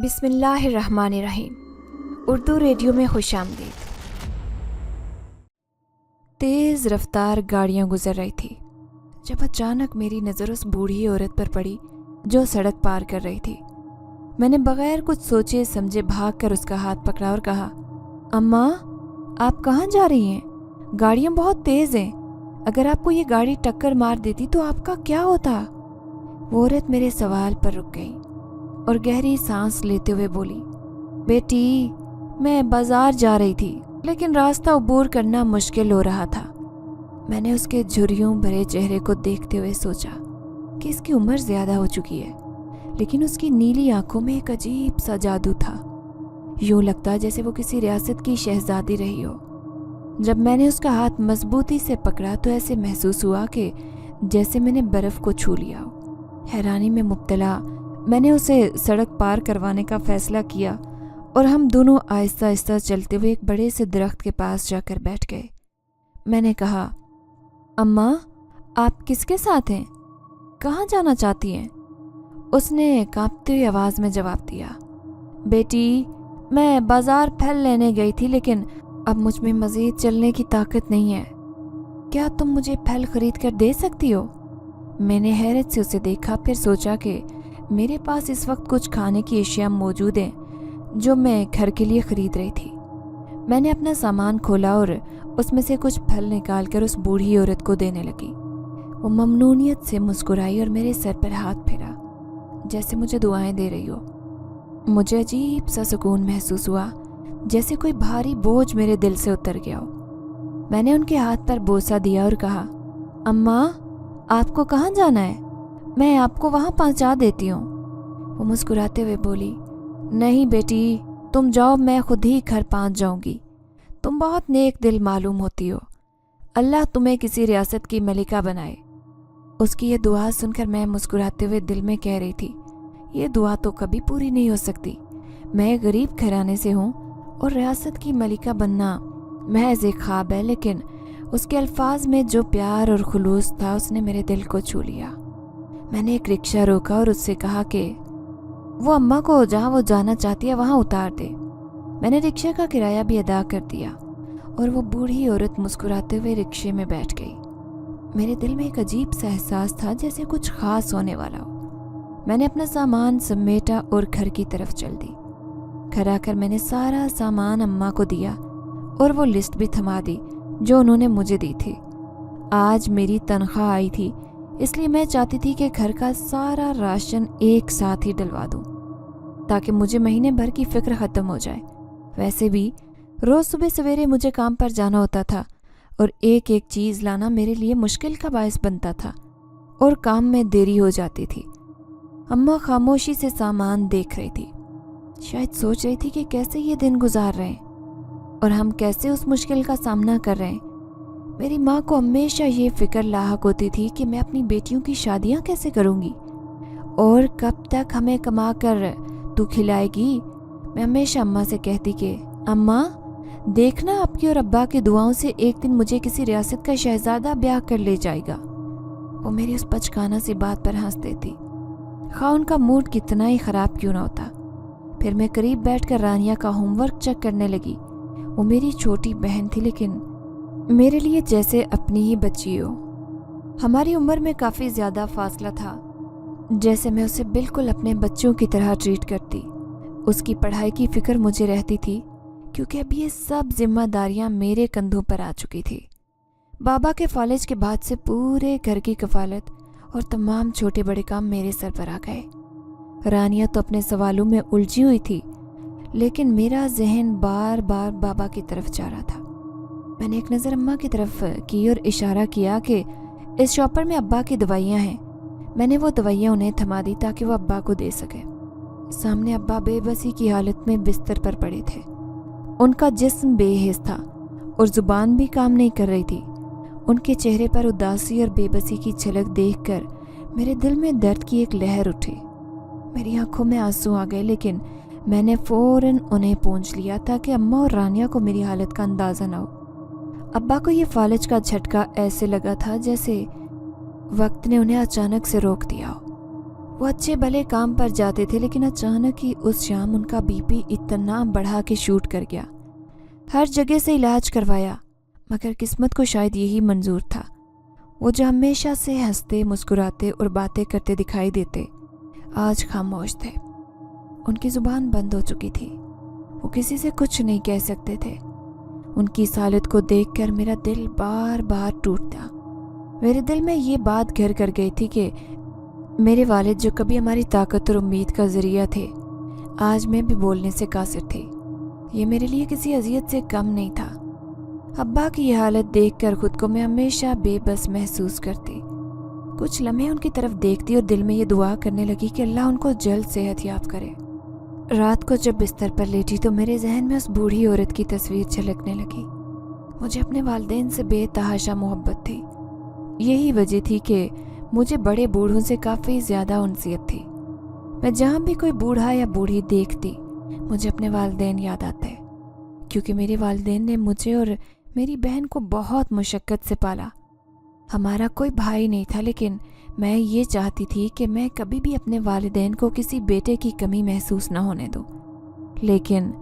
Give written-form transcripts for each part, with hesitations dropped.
बिस्मिल्लाहिर्रहमानिर्रहीम। उर्दू रेडियो में खुशामदीद। तेज़ रफ्तार गाड़ियाँ गुजर रही थी जब अचानक मेरी नज़र उस बूढ़ी औरत पर पड़ी जो सड़क पार कर रही थी। मैंने बगैर कुछ सोचे समझे भागकर उसका हाथ पकड़ा और कहा, अम्मा आप कहाँ जा रही हैं? गाड़ियाँ बहुत तेज़ हैं। अगर आपको ये गाड़ी टक्कर मार देती तो आपका क्या होता? वो औरत मेरे सवाल पर रुक गई और गहरी सांस लेते हुए बोली, बेटी मैं बाजार जा रही थी लेकिन रास्ता अबूर करना मुश्किल हो रहा था। मैंने उसके झुर्रियों भरे चेहरे को देखते हुए सोचा कि इसकी उम्र ज़्यादा हो चुकी है, लेकिन उसकी नीली आंखों में एक अजीब सा जादू था। यूँ लगता जैसे वो किसी रियासत की शहजादी रही हो। जब मैंने उसका हाथ मजबूती से पकड़ा तो ऐसे महसूस हुआ कि जैसे मैंने बर्फ़ को छू लिया हो। हैरानी में मुब्तला मैंने उसे सड़क पार करवाने का फ़ैसला किया और हम दोनों आहिस्ता आहिस्ता चलते हुए एक बड़े से दरख्त के पास जाकर बैठ गए। मैंने कहा, अम्मा आप किसके साथ हैं? कहाँ जाना चाहती हैं? उसने कांपती हुई आवाज़ में जवाब दिया, बेटी मैं बाज़ार फल लेने गई थी लेकिन अब मुझ में मज़ीद चलने की ताकत नहीं है। क्या तुम मुझे फल खरीद कर दे सकती हो? मैंने हैरत से उसे देखा, फिर सोचा कि मेरे पास इस वक्त कुछ खाने की अशिया मौजूद हैं जो मैं घर के लिए ख़रीद रही थी। मैंने अपना सामान खोला और उसमें से कुछ फल निकाल कर उस बूढ़ी औरत को देने लगी। वो ममनूनियत से मुस्कुराई और मेरे सर पर हाथ फेरा जैसे मुझे दुआएं दे रही हो। मुझे अजीब सा सुकून महसूस हुआ, जैसे कोई भारी बोझ मेरे दिल से उतर गया हो। मैंने उनके हाथ पर बोसा दिया और कहा, अम्मा आपको कहाँ जाना है? मैं आपको वहाँ पहुँचा देती हूँ। वो मुस्कुराते हुए बोली, नहीं बेटी तुम जाओ, मैं खुद ही घर पहुँच जाऊँगी। तुम बहुत नेक दिल मालूम होती हो। अल्लाह तुम्हें किसी रियासत की मलिका बनाए। उसकी ये दुआ सुनकर मैं मुस्कुराते हुए दिल में कह रही थी, ये दुआ तो कभी पूरी नहीं हो सकती। मैं गरीब घराने से हूँ और रियासत की मलिका बनना महज एक ख्वाब है। लेकिन उसके अल्फाज में जो प्यार और खुलूस था उसने मेरे दिल को छू लिया। मैंने एक रिक्शा रोका और उससे कहा कि वो अम्मा को जहाँ वो जाना चाहती है वहाँ उतार दे। मैंने रिक्शे का किराया भी अदा कर दिया और वो बूढ़ी औरत मुस्कुराते हुए रिक्शे में बैठ गई। मेरे दिल में एक अजीब सा एहसास था जैसे कुछ खास होने वाला हो। मैंने अपना सामान समेटा और घर की तरफ चल दी। घर आकर मैंने सारा सामान अम्मा को दिया और वो लिस्ट भी थमा दी जो उन्होंने मुझे दी थी। आज मेरी तनख्वाह आई थी, इसलिए मैं चाहती थी कि घर का सारा राशन एक साथ ही डलवा दूं ताकि मुझे महीने भर की फ़िक्र ख़त्म हो जाए। वैसे भी रोज़ सुबह सवेरे मुझे काम पर जाना होता था और एक एक चीज़ लाना मेरे लिए मुश्किल का बायस बनता था और काम में देरी हो जाती थी। अम्मा खामोशी से सामान देख रही थी, शायद सोच रही थी कि कैसे ये दिन गुजार रहे हैं और हम कैसे उस मुश्किल का सामना कर रहे हैं। मेरी माँ को हमेशा ये फ़िक्र लाहक होती थी कि मैं अपनी बेटियों की शादियाँ कैसे करूँगी और कब तक हमें कमा कर तू खिलाएगी। मैं हमेशा अम्मा से कहती कि अम्मा देखना आपकी और अब्बा की दुआओं से एक दिन मुझे किसी रियासत का शहजादा ब्याह कर ले जाएगा। वो मेरी उस बचकाना सी बात पर हंस देती, खा उनका मूड कितना ही ख़राब क्यों ना होता। फिर मैं करीब बैठकर रानिया का होमवर्क चेक करने लगी। वो मेरी छोटी बहन थी लेकिन मेरे लिए जैसे अपनी ही बच्ची हो। हमारी उम्र में काफ़ी ज़्यादा फासला था, जैसे मैं उसे बिल्कुल अपने बच्चों की तरह ट्रीट करती। उसकी पढ़ाई की फ़िक्र मुझे रहती थी क्योंकि अब ये सब जिम्मेदारियां मेरे कंधों पर आ चुकी थी। बाबा के फॉलेज के बाद से पूरे घर की कफालत और तमाम छोटे बड़े काम मेरे सर पर आ गए। रानिया तो अपने सवालों में उलझी हुई थी, लेकिन मेरा जहन बार बार बाबा की तरफ जा रहा था। मैंने एक नज़र अम्मा की तरफ की और इशारा किया कि इस शॉपर में अब्बा की दवाइयाँ हैं। मैंने वो दवाइयाँ उन्हें थमा दी ताकि वो अब्बा को दे सके। सामने अब्बा बेबसी की हालत में बिस्तर पर पड़े थे। उनका जिस्म बेहिस था और ज़ुबान भी काम नहीं कर रही थी। उनके चेहरे पर उदासी और बेबसी की झलक देखकर मेरे दिल में दर्द की एक लहर उठी। मेरी आंखों में आंसू आ गए, लेकिन मैंने फ़ौरन उन्हें पूंछ लिया ताकि अम्मा और रानिया को मेरी हालत का अंदाज़ा न हो। अब्बा को ये फालज का झटका ऐसे लगा था जैसे वक्त ने उन्हें अचानक से रोक दिया हो। वो अच्छे भले काम पर जाते थे, लेकिन अचानक ही उस शाम उनका बीपी इतना बढ़ा के शूट कर गया। हर जगह से इलाज करवाया, मगर किस्मत को शायद यही मंजूर था। वो जो हमेशा से हंसते मुस्कुराते और बातें करते दिखाई देते, आज खामोश थे। उनकी ज़ुबान बंद हो चुकी थी, वो किसी से कुछ नहीं कह सकते थे। उनकी इस हालत को देखकर मेरा दिल बार बार टूटता। मेरे दिल में ये बात घर कर गई थी कि मेरे वालिद जो कभी हमारी ताकत और उम्मीद का ज़रिया थे, आज मैं भी बोलने से कासिर थी। ये मेरे लिए किसी अज़ियत से कम नहीं था। अब्बा की ये हालत देखकर खुद को मैं हमेशा बेबस महसूस करती। कुछ लम्हे उनकी तरफ देखती और दिल में ये दुआ करने लगी कि अल्लाह उनको जल्द सेहत याब करे। रात को जब बिस्तर पर लेटी तो मेरे जहन में उस बूढ़ी औरत की तस्वीर झलकने लगी। मुझे अपने वालिदैन से बेतहाशा मोहब्बत थी। यही वजह थी कि मुझे बड़े बूढ़ों से काफ़ी ज़्यादा उनसियत थी। मैं जहाँ भी कोई बूढ़ा या बूढ़ी देखती, मुझे अपने वालिदैन याद आते, क्योंकि मेरे वालिदैन ने मुझे और मेरी बहन को बहुत मुशक्क़त से पाला। हमारा कोई भाई नहीं था, लेकिन मैं ये चाहती थी कि मैं कभी भी अपने वालिदैन को किसी बेटे की कमी महसूस न होने दूं। लेकिन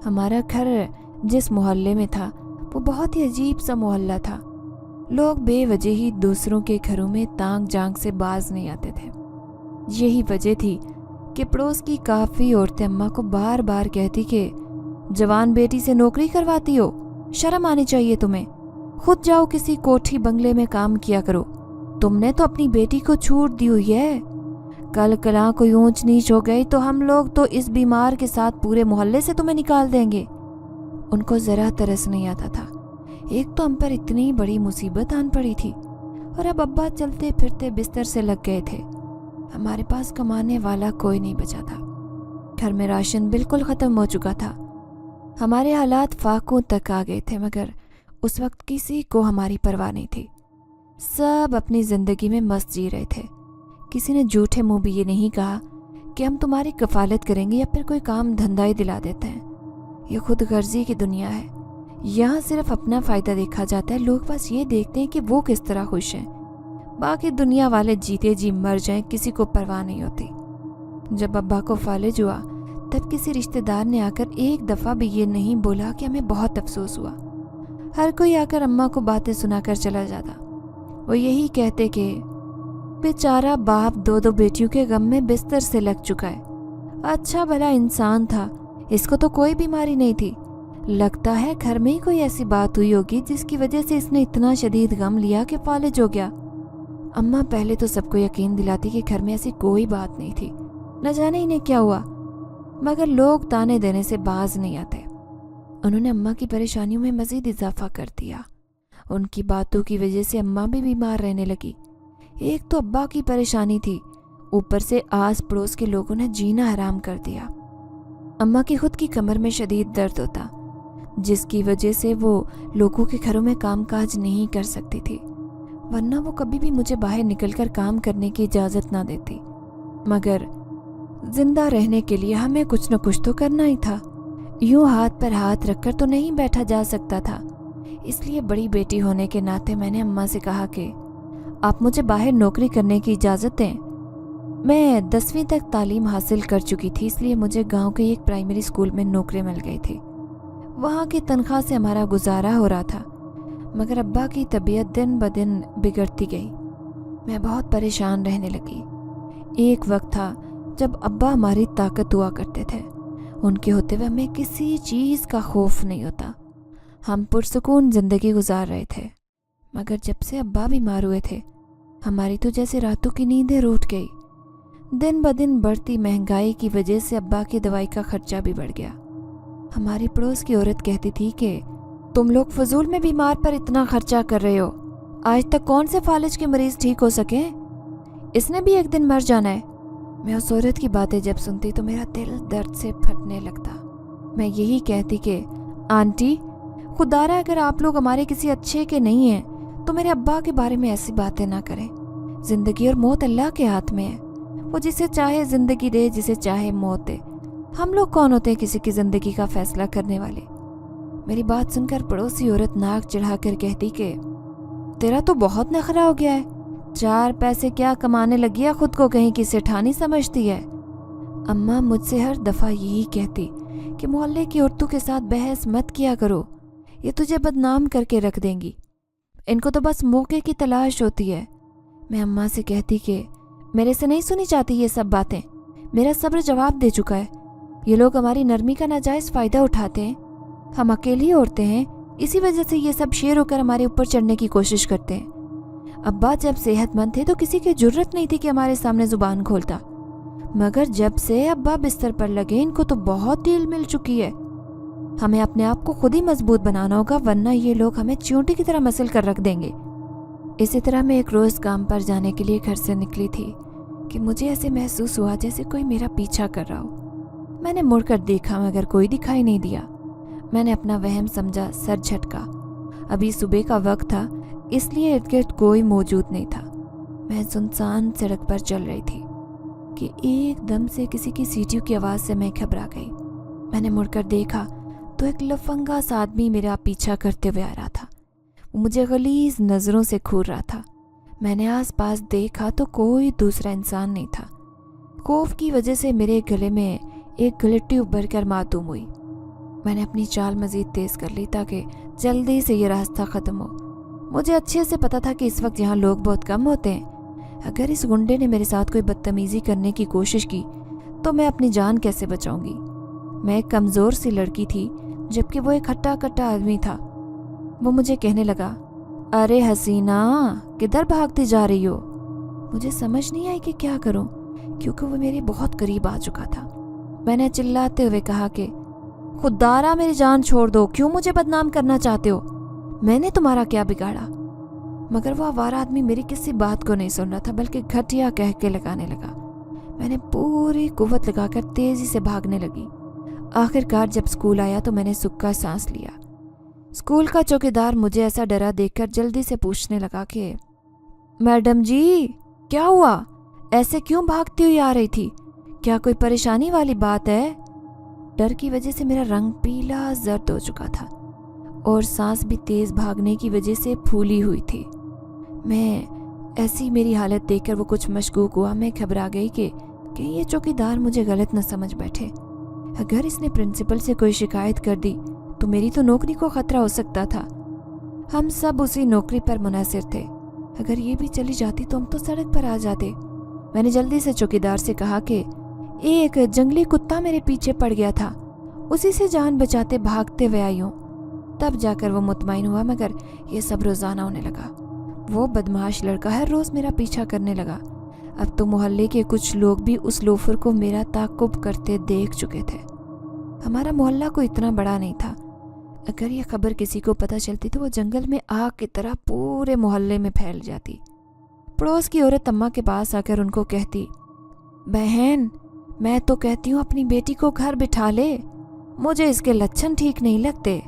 हमारा घर जिस मोहल्ले में था वो बहुत ही अजीब सा मोहल्ला था। लोग बेवजह ही दूसरों के घरों में तांग जांग से बाज नहीं आते थे। यही वजह थी कि पड़ोस की काफ़ी औरतें अम्मा को बार बार कहती कि जवान बेटी से नौकरी करवाती हो, शर्म आनी चाहिए तुम्हें, खुद जाओ किसी कोठी बंगले में काम किया करो, तुमने तो अपनी बेटी को छूट दी हुई है। कल कला कोई ऊंच नीच हो गई तो हम लोग तो इस बीमार के साथ पूरे मोहल्ले से तुम्हें निकाल देंगे। उनको ज़रा तरस नहीं आता था। एक तो हम पर इतनी बड़ी मुसीबत आन पड़ी थी, और अब अब्बा चलते फिरते बिस्तर से लग गए थे। हमारे पास कमाने वाला कोई नहीं बचा था। घर में राशन बिल्कुल ख़त्म हो चुका था। हमारे हालात फाकों तक आ गए थे, मगर उस वक्त किसी को हमारी परवाह नहीं थी। सब अपनी ज़िंदगी में मस्त जी रहे थे। किसी ने झूठे मुंह भी ये नहीं कहा कि हम तुम्हारी कफालत करेंगे या फिर कोई काम धंधा ही दिला देते हैं। ये खुद गर्जी की दुनिया है। यहाँ सिर्फ अपना फ़ायदा देखा जाता है। लोग बस ये देखते हैं कि वो किस तरह खुश हैं। बाकी दुनिया वाले जीते जी मर जाएं, किसी को परवाह नहीं होती। जब अब्बा को फालिज हुआ तब किसी रिश्तेदार ने आकर एक दफ़ा भी ये नहीं बोला कि हमें बहुत अफसोस हुआ। हर कोई आकर अम्मा को बातें सुनाकर चला जाता। वो यही कहते कि बेचारा बाप दो दो बेटियों के गम में बिस्तर से लग चुका है। अच्छा भला इंसान था, इसको तो कोई बीमारी नहीं थी। लगता है घर में ही कोई ऐसी बात हुई होगी जिसकी वजह से इसने इतना शदीद गम लिया कि फालिज हो गया। अम्मा पहले तो सबको यकीन दिलाती कि घर में ऐसी कोई बात नहीं थी, न जाने इन्हें क्या हुआ, मगर लोग ताने देने से बाज नहीं आते। उन्होंने अम्मा की परेशानियों में मज़ीद इजाफा कर दिया। उनकी बातों की वजह से अम्मा भी बीमार रहने लगी। एक तो अब्बा की परेशानी थी, ऊपर से आस पड़ोस के लोगों ने जीना हराम कर दिया। अम्मा की खुद की कमर में शदीद दर्द होता, जिसकी वजह से वो लोगों के घरों में कामकाज नहीं कर सकती थी, वरना वो कभी भी मुझे बाहर निकलकर काम करने की इजाज़त ना देती। मगर जिंदा रहने के लिए हमें कुछ न कुछ तो करना ही था। यूं हाथ पर हाथ रखकर तो नहीं बैठा जा सकता था। इसलिए बड़ी बेटी होने के नाते मैंने अम्मा से कहा कि आप मुझे बाहर नौकरी करने की इजाज़त दें। मैं 10वीं तक तालीम हासिल कर चुकी थी, इसलिए मुझे गांव के एक प्राइमरी स्कूल में नौकरी मिल गई थी। वहाँ की तनख्वाह से हमारा गुजारा हो रहा था, मगर अब्बा की तबीयत दिन ब दिन बिगड़ती गई। मैं बहुत परेशान रहने लगी। एक वक्त था जब अब्बा हमारी ताकत हुआ करते थे। उनके होते हुए हमें किसी चीज़ का खौफ नहीं होता। हम पुरसुकून ज़िंदगी गुजार रहे थे। मगर जब से अब्बा बीमार हुए थे, हमारी तो जैसे रातों की नींदें रूठ गई। दिन ब दिन बढ़ती महंगाई की वजह से अब्बा की दवाई का खर्चा भी बढ़ गया। हमारी पड़ोस की औरत कहती थी कि तुम लोग फजूल में बीमार पर इतना खर्चा कर रहे हो। आज तक कौन से फालिज के मरीज ठीक हो सके? इसने भी एक दिन मर जाना है। मैं उस औरत की बातें जब सुनती तो मेरा दिल दर्द से फटने लगता। मैं यही कहती कि आंटी, खुदारा अगर आप लोग हमारे किसी अच्छे के नहीं हैं तो मेरे अब्बा के बारे में ऐसी बातें ना करें। ज़िंदगी और मौत अल्लाह के हाथ में है। वो जिसे चाहे ज़िंदगी दे, जिसे चाहे मौत दे। हम लोग कौन होते हैं किसी की ज़िंदगी का फैसला करने वाले? मेरी बात सुनकर पड़ोसी औरत नाक चढ़ाकर कहती कि तेरा तो बहुत नखरा हो गया है। 4 पैसे क्या कमाने लगी है, खुद को कहीं की सेठानी समझती है। अम्मा मुझसे हर दफ़ा यही कहती कि मोहल्ले की औरतों के साथ बहस मत किया करो, ये तुझे बदनाम करके रख देंगी, इनको तो बस मौके की तलाश होती है। मैं अम्मा से कहती कि मेरे से नहीं सुनी जाती ये सब बातें, मेरा सब्र जवाब दे चुका है। ये लोग हमारी नरमी का नाजायज़ फ़ायदा उठाते हैं, हम अकेली औरतें हैं, इसी वजह से ये सब शेर होकर हमारे ऊपर चढ़ने की कोशिश करते हैं। अब्बा जब सेहतमंद थे तो किसी की जुर्रत नहीं थी कि हमारे सामने ज़ुबान खोलता, मगर जब से अब्बा बिस्तर पर लगे इनको तो बहुत ढील मिल चुकी है। हमें अपने आप को खुद ही मजबूत बनाना होगा, वरना ये लोग हमें चींटी की तरह मसल कर रख देंगे। इसी तरह मैं एक रोज़ काम पर जाने के लिए घर से निकली थी कि मुझे ऐसे महसूस हुआ जैसे कोई मेरा पीछा कर रहा हो। मैंने मुड़कर देखा मगर कोई दिखाई नहीं दिया। मैंने अपना वहम समझा, सर झटका। अभी सुबह का वक्त था, इसलिए इर्द गिर्द कोई मौजूद नहीं था। मैं सुनसान सड़क पर चल रही थी कि एकदम से किसी की सीटियों की आवाज़ से मैं घबरा गई। मैंने मुड़कर देखा तो एक लफंगा सा आदमी मेरा पीछा करते हुए आ रहा था। वो मुझे गलीज नज़रों से घूर रहा था। मैंने आसपास देखा तो कोई दूसरा इंसान नहीं था। खौफ की वजह से मेरे गले में एक गिलहटी उभर कर मातूम हुई। मैंने अपनी चाल मज़ीद तेज़ कर ली ताकि जल्दी से ये रास्ता ख़त्म हो। मुझे अच्छे से पता था कि इस वक्त यहाँ लोग बहुत कम होते हैं। अगर इस गुंडे ने मेरे साथ कोई बदतमीज़ी करने की कोशिश की तो मैं अपनी जान कैसे बचाऊंगी। मैं एक कमज़ोर सी लड़की थी, जबकि वो एक हट्टा कट्टा आदमी था। वो मुझे कहने लगा, अरे हसीना, किधर भागती जा रही हो? मुझे समझ नहीं आई कि क्या करूं, क्योंकि वो मेरे बहुत करीब आ चुका था। मैंने चिल्लाते हुए कहा कि खुदारा मेरी जान छोड़ दो, क्यों मुझे बदनाम करना चाहते हो? मैंने तुम्हारा क्या बिगाड़ा? मगर वो आवारा आदमी मेरी किसी बात को नहीं सुन रहा था, बल्कि घटिया कह के लगाने लगा। मैंने पूरी कुव्वत लगाकर तेजी से भागने लगी। आखिरकार जब स्कूल आया तो मैंने सुक्का सांस लिया। स्कूल का चौकीदार मुझे ऐसा डरा देखकर जल्दी से पूछने लगा कि मैडम जी, क्या हुआ? ऐसे क्यों भागती हुई आ रही थी? क्या कोई परेशानी वाली बात है? डर की वजह से मेरा रंग पीला जर्द हो चुका था और सांस भी तेज भागने की वजह से फूली हुई थी। मैं ऐसी मेरी हालत देखकर वो कुछ मशकूक हुआ। मैं घबरा गई कि ये चौकीदार मुझे गलत न समझ बैठे। अगर इसने प्रिंसिपल से कोई शिकायत कर दी तो मेरी तो नौकरी को खतरा हो सकता था। हम सब उसी नौकरी पर मुनासिर थे। अगर ये भी चली जाती तो हम तो सड़क पर आ जाते। मैंने जल्दी से चौकीदार से कहा कि एक जंगली कुत्ता मेरे पीछे पड़ गया था, उसी से जान बचाते भागते हुए आई हूँ। तब जाकर वो मुतमईन हुआ, मगर ये सब रोज़ाना होने लगा। वो बदमाश लड़का हर रोज़ मेरा पीछा करने लगा। अब तो मोहल्ले के कुछ लोग भी उस लोफर को मेरा ताक़ुब करते देख चुके थे। हमारा मोहल्ला कोई इतना बड़ा नहीं था। अगर ये खबर किसी को पता चलती तो वो जंगल में आग की तरह पूरे मोहल्ले में फैल जाती। पड़ोस की औरत अम्मा के पास आकर उनको कहती, बहन, मैं तो कहती हूँ अपनी बेटी को घर बिठा ले, मुझे इसके लक्षण ठीक नहीं लगते।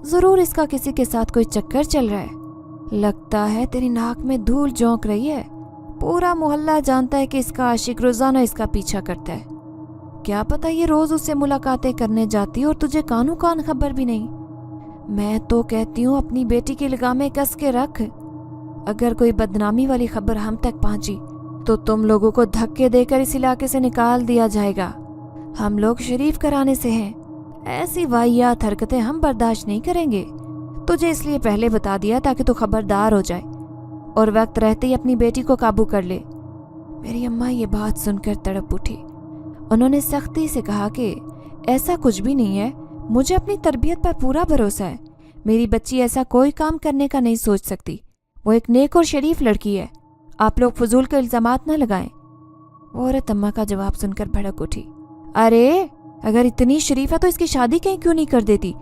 ज़रूर इसका किसी के साथ कोई चक्कर चल रहा है। लगता है तेरी नाक में धूल झोंक रही है। पूरा मोहल्ला जानता है कि इसका आशिक रोज़ाना इसका पीछा करता है। क्या पता ये रोज़ उससे मुलाकातें करने जाती और तुझे कानू कान खबर भी नहीं। मैं तो कहती हूँ अपनी बेटी की लगामें कस के रख। अगर कोई बदनामी वाली खबर हम तक पहुँची तो तुम लोगों को धक्के देकर इस इलाके से निकाल दिया जाएगा। हम लोग शरीफ कराने से हैं, ऐसी वाहियात हरकतें हम बर्दाश्त नहीं करेंगे। तुझे इसलिए पहले बता दिया ताकि तू खबरदार हो जाए और वक्त रहते ही अपनी बेटी को काबू कर ले। मेरी अम्मा ये बात सुनकर तड़प उठी। उन्होंने सख्ती से कहा कि ऐसा कुछ भी नहीं है, मुझे अपनी तरबियत पर पूरा भरोसा है। मेरी बच्ची ऐसा कोई काम करने का नहीं सोच सकती। वो एक नेक और शरीफ लड़की है। आप लोग फजूल के इल्ज़ामात न लगाएं। वो औरत अम्मा का जवाब सुनकर भड़क उठी। अरे, अगर इतनी शरीफ है तो इसकी शादी कहीं क्यों नहीं कर देती?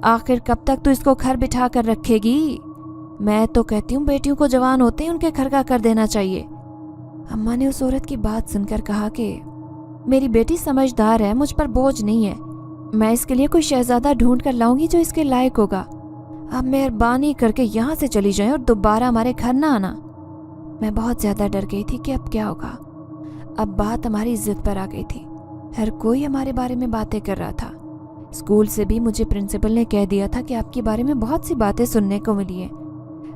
आखिर कब तक तो इसको घर बिठा कर रखेगी? मैं तो कहती हूँ बेटियों को जवान होते ही उनके घर का कर देना चाहिए। अम्मा ने उस औरत की बात सुनकर कहा कि मेरी बेटी समझदार है, मुझ पर बोझ नहीं है। मैं इसके लिए कोई शहजादा ढूंढ कर लाऊंगी जो इसके लायक होगा। अब मेहरबानी करके यहाँ से चली जाएं और दोबारा हमारे घर ना आना। मैं बहुत ज़्यादा डर गई थी कि अब क्या होगा। अब बात हमारी इज्जत पर आ गई थी। हर कोई हमारे बारे में बातें कर रहा था। स्कूल से भी मुझे प्रिंसिपल ने कह दिया था कि आपके बारे में बहुत सी बातें सुनने को मिली हैं।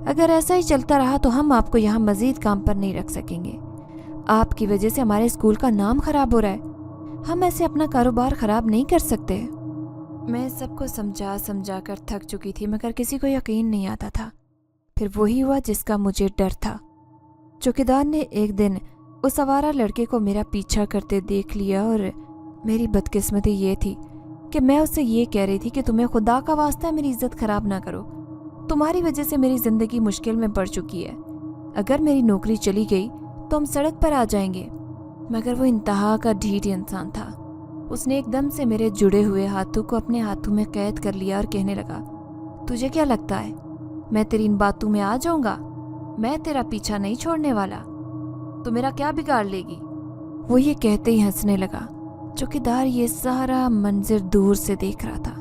اگر ایسا ہی چلتا رہا تو ہم آپ کو یہاں مزید کام پر نہیں رکھ سکیں گے. آپ کی وجہ سے ہمارے اسکول کا نام خراب ہو رہا ہے. ہم ایسے اپنا کاروبار خراب نہیں کر سکتے. میں سب کو سمجھا کر تھک چکی تھی مگر کسی کو یقین نہیں آتا تھا. پھر وہی ہوا جس کا مجھے ڈر تھا. چوکیدار نے ایک دن اس آوارہ لڑکے کو میرا پیچھا کرتے دیکھ لیا اور میری بدقسمتی یہ تھی کہ میں اس سے یہ کہہ رہی تھی کہ تمہیں خدا کا واسطہ ہے میری عزت خراب نہ کرو. تمہاری وجہ سے میری زندگی مشکل میں پڑ چکی ہے. اگر میری نوکری چلی گئی تو ہم سڑک پر آ جائیں گے. مگر وہ انتہا کا ڈھیٹ انسان تھا. اس نے ایک دم سے میرے جڑے ہوئے ہاتھوں کو اپنے ہاتھوں میں قید کر لیا اور کہنے لگا, تجھے کیا لگتا ہے میں تیری ان باتوں میں آ جاؤں گا؟ میں تیرا پیچھا نہیں چھوڑنے والا. تو میرا کیا بگاڑ لے گی؟ وہ یہ کہتے ہی ہنسنے لگا. چوکیدار یہ سارا منظر دور سے دیکھ رہا تھا.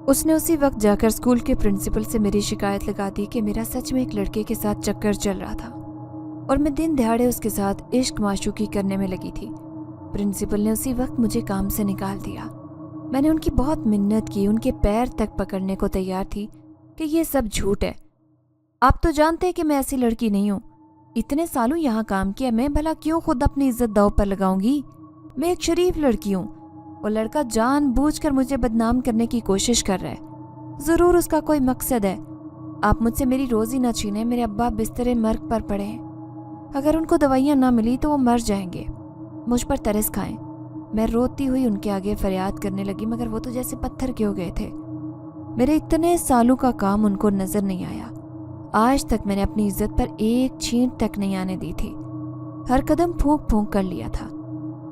اس نے اسی وقت جا کر اسکول کے پرنسپل سے میری شکایت لگا دی کہ میرا سچ میں ایک لڑکے کے ساتھ چکر چل رہا تھا اور میں دن دہاڑے اس کے ساتھ عشق معشوقی کرنے میں لگی تھی. پرنسپل نے اسی وقت مجھے کام سے نکال دیا. میں نے ان کی بہت منت کی, ان کے پیر تک پکڑنے کو تیار تھی کہ یہ سب جھوٹ ہے. آپ تو جانتے ہیں کہ میں ایسی لڑکی نہیں ہوں. اتنے سالوں یہاں کام کیا, میں بھلا کیوں خود اپنی عزت داؤ پر لگاؤں گی؟ میں ایک شریف لڑکی ہوں. وہ لڑکا جان بوجھ کر مجھے بدنام کرنے کی کوشش کر رہا ہے. ضرور اس کا کوئی مقصد ہے. آپ مجھ سے میری روزی نہ چھینیں. میرے ابا بستر مرگ پر پڑے ہیں. اگر ان کو دوائیاں نہ ملی تو وہ مر جائیں گے. مجھ پر ترس کھائیں. میں روتی ہوئی ان کے آگے فریاد کرنے لگی مگر وہ تو جیسے پتھر کے ہو گئے تھے. میرے اتنے سالوں کا کام ان کو نظر نہیں آیا. آج تک میں نے اپنی عزت پر ایک چھینٹ تک نہیں آنے دی تھی. ہر قدم پھونک پھونک کر لیا تھا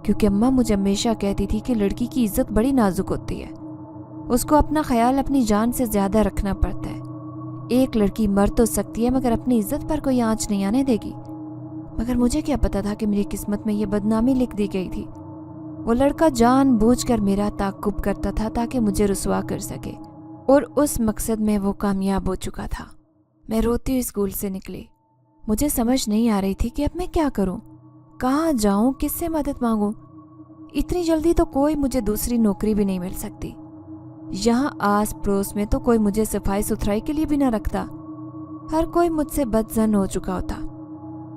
کیونکہ اماں مجھے ہمیشہ کہتی تھی کہ لڑکی کی عزت بڑی نازک ہوتی ہے. اس کو اپنا خیال اپنی جان سے زیادہ رکھنا پڑتا ہے. ایک لڑکی مر تو سکتی ہے مگر اپنی عزت پر کوئی آنچ نہیں آنے دے گی. مگر مجھے کیا پتا تھا کہ میری قسمت میں یہ بدنامی لکھ دی گئی تھی. وہ لڑکا جان بوجھ کر میرا تعقب کرتا تھا تاکہ مجھے رسوا کر سکے اور اس مقصد میں وہ کامیاب ہو چکا تھا. میں روتی ہوئی اسکول سے نکلی. مجھے سمجھ نہیں آ رہی تھی کہ اب میں کیا کروں, کہاں جاؤں, کس سے مدد مانگوں. اتنی جلدی تو کوئی مجھے دوسری نوکری بھی نہیں مل سکتی. یہاں آس پڑوس میں تو کوئی مجھے صفائی ستھرائی کے لیے بھی نہ رکھتا. ہر کوئی مجھ سے بدظن ہو چکا ہوتا.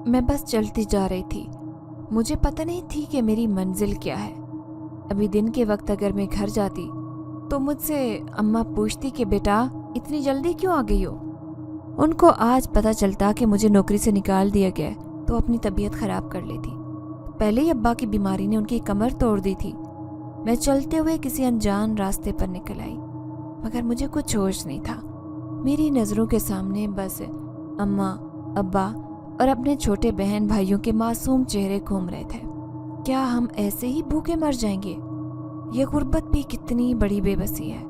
میں بس چلتی جا رہی تھی. مجھے پتہ نہیں تھی کہ میری منزل کیا ہے. ابھی دن کے وقت اگر میں گھر جاتی تو مجھ سے اماں پوچھتی کہ بیٹا اتنی جلدی کیوں آ گئی ہو. ان کو آج پتہ چلتا کہ مجھے نوکری سے نکال دیا گیا تو اپنی طبیعت خراب کر لیتی. پہلے ہی ابا کی بیماری نے ان کی کمر توڑ دی تھی. میں چلتے ہوئے کسی انجان راستے پر نکل آئی مگر مجھے کچھ ہوش نہیں تھا. میری نظروں کے سامنے بس اماں, ابا اور اپنے چھوٹے بہن بھائیوں کے معصوم چہرے گھوم رہے تھے. کیا ہم ایسے ہی بھوکے مر جائیں گے؟ یہ غربت بھی کتنی بڑی بے بسی ہے.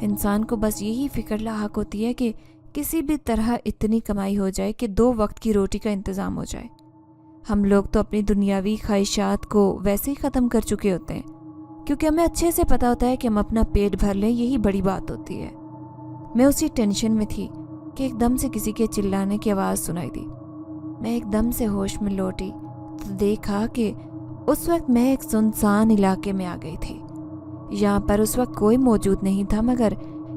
انسان کو بس یہی فکر لاحق ہوتی ہے کہ کسی بھی طرح اتنی کمائی ہو جائے کہ 2 وقت کی روٹی کا انتظام ہو جائے. ہم لوگ تو اپنی دنیاوی خواہشات کو ویسے ہی ختم کر چکے ہوتے ہیں کیونکہ ہمیں اچھے سے پتہ ہوتا ہے کہ ہم اپنا پیٹ بھر لیں, یہی بڑی بات ہوتی ہے. میں اسی ٹینشن میں تھی کہ ایک دم سے کسی کے چلانے کی آواز سنائی دی. میں ایک دم سے ہوش میں لوٹی تو دیکھا کہ اس وقت میں ایک سنسان علاقے میں آ گئی تھی. یہاں پر اس وقت کوئی موجود نہیں تھا مگر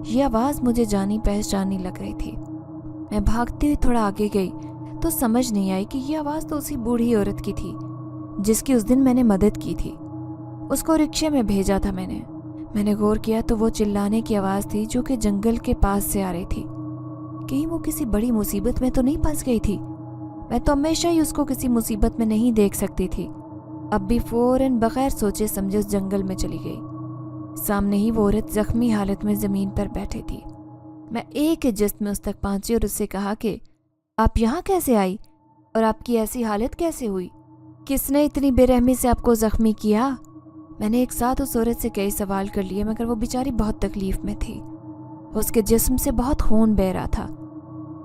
یہ آواز مجھے جانی پہچانی لگ رہی تھی. میں بھاگتی ہوئی تھوڑا آگے گئی تو سمجھ نہیں آئی کہ یہ آواز تو اسی بوڑھی عورت کی تھی جس کی اس دن میں نے مدد کی تھی. اس کو رکشے میں بھیجا تھا میں نے غور کیا تو وہ چلانے کی آواز تھی جو کہ جنگل کے پاس سے آ رہی تھی. کہیں وہ کسی بڑی مصیبت میں تو نہیں پھنس گئی تھی؟ میں تو ہمیشہ ہی اس کو کسی مصیبت میں نہیں دیکھ سکتی تھی. اب بھی فوراً بغیر سوچے سمجھے اس جنگل میں چلی گئی. سامنے ہی وہ عورت زخمی حالت میں زمین پر بیٹھی تھی. میں ایک جست میں اس تک پہنچی اور اس سے کہا کہ آپ یہاں کیسے آئی اور آپ کی ایسی حالت کیسے ہوئی؟ کس نے اتنی بے رحمی سے آپ کو زخمی کیا؟ میں نے ایک ساتھ اس عورت سے کئی سوال کر لیے مگر وہ بیچاری بہت تکلیف میں تھی. اس کے جسم سے بہت خون بہہ رہا تھا.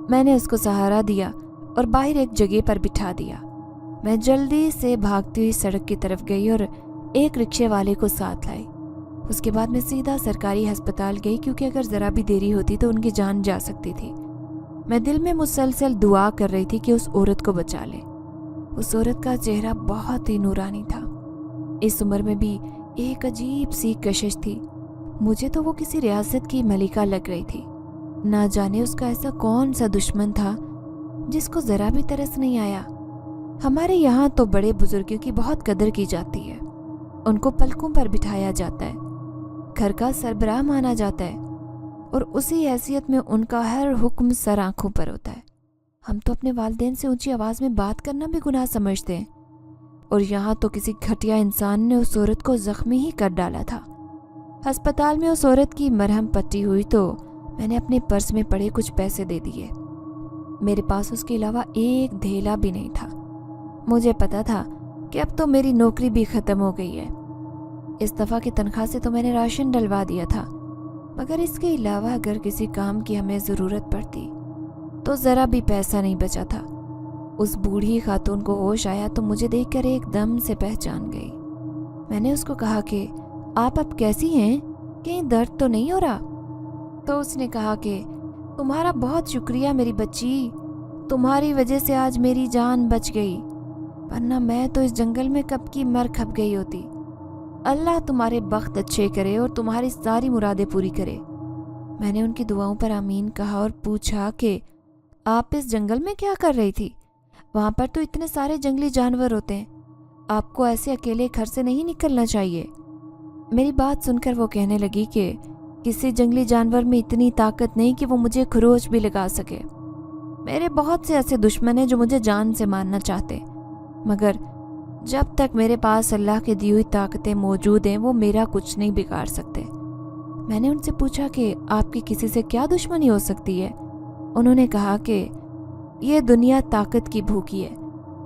میں نے اس کو سہارا دیا اور باہر ایک جگہ پر بٹھا دیا. میں جلدی سے بھاگتی ہوئی سڑک کی طرف گئی اور ایک رکشے والے کو ساتھ لائی. اس کے بعد میں سیدھا سرکاری ہسپتال گئی کیونکہ اگر ذرا بھی دیری ہوتی تو ان کی جان جا سکتی تھی. میں دل میں مسلسل دعا کر رہی تھی کہ اس عورت کو بچا لے. اس عورت کا چہرہ بہت ہی نورانی تھا. اس عمر میں بھی ایک عجیب سی کشش تھی. مجھے تو وہ کسی ریاست کی ملکہ لگ رہی تھی. نہ جانے اس کا ایسا کون سا دشمن تھا जिसको ज़रा भी तरस नहीं आया। हमारे यहाँ तो बड़े बुजुर्गों की बहुत कदर की जाती है, उनको पलकों पर बिठाया जाता है, घर का सरबराह माना जाता है और उसी हैसियत में उनका हर हुक्म सर आंखों पर होता है। हम तो अपने वालिदैन से ऊंची आवाज़ में बात करना भी गुनाह समझते हैं, और यहाँ तो किसी घटिया इंसान ने उस औरत को जख्मी ही कर डाला था। अस्पताल में उस औरत की मरहम पट्टी हुई तो मैंने अपने पर्स में पड़े कुछ पैसे दे दिए। मेरे पास उसके अलावा एक धेला भी नहीं था। मुझे पता था कि अब तो मेरी नौकरी भी ख़त्म हो गई है। इस दफ़ा की तनख्वाह से तो मैंने राशन डलवा दिया था, मगर इसके अलावा अगर किसी काम की हमें ज़रूरत पड़ती तो ज़रा भी पैसा नहीं बचा था। उस बूढ़ी खातून को होश आया तो मुझे देखकर एकदम से पहचान गई। मैंने उसको कहा कि आप अब कैसी हैं, कहीं दर्द तो नहीं हो रहा? तो उसने कहा कि तुम्हारा बहुत शुक्रिया मेरी बच्ची, तुम्हारी वजह से आज मेरी जान बच गई, वरना मैं तो इस जंगल में कब की मर खप गई होती। अल्लाह तुम्हारे बख्त अच्छे करे और तुम्हारी सारी मुरादें पूरी करे। मैंने उनकी दुआओं पर आमीन कहा और पूछा कि आप इस जंगल में क्या कर रही थी? वहाँ पर तो इतने सारे जंगली जानवर होते हैं, आपको ऐसे अकेले घर से नहीं निकलना चाहिए। मेरी बात सुनकर वो कहने लगी कि किसी जंगली जानवर में इतनी ताकत नहीं कि वो मुझे खरोच भी लगा सके। मेरे बहुत से ऐसे दुश्मन हैं जो मुझे जान से मारना चाहते, मगर जब तक मेरे पास अल्लाह की दी हुई ताकतें मौजूद हैं वो मेरा कुछ नहीं बिगाड़ सकते। मैंने उनसे पूछा कि आपकी किसी से क्या दुश्मनी हो सकती है? उन्होंने कहा कि ये दुनिया ताकत की भूखी है,